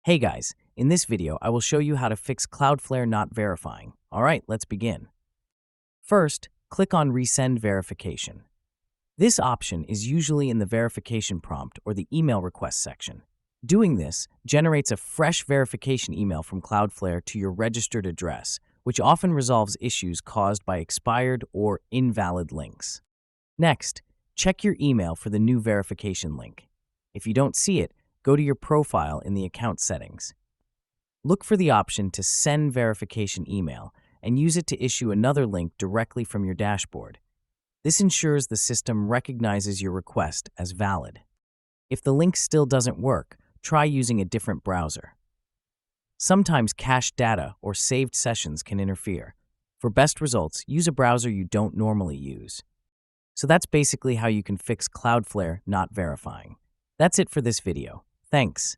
Hey guys, in this video I will show you how to fix Cloudflare not verifying. Alright, let's begin. First, click on Resend Verification. This option is usually in the verification prompt or the email request section. Doing this generates a fresh verification email from Cloudflare to your registered address, which often resolves issues caused by expired or invalid links. Next, check your email for the new verification link. If you don't see it, go to your profile in the account settings. Look for the option to send verification email and use it to issue another link directly from your dashboard. This ensures the system recognizes your request as valid. If the link still doesn't work, try using a different browser. Sometimes cached data or saved sessions can interfere. For best results, use a browser you don't normally use. So that's basically how you can fix Cloudflare not verifying. That's it for this video. Thanks.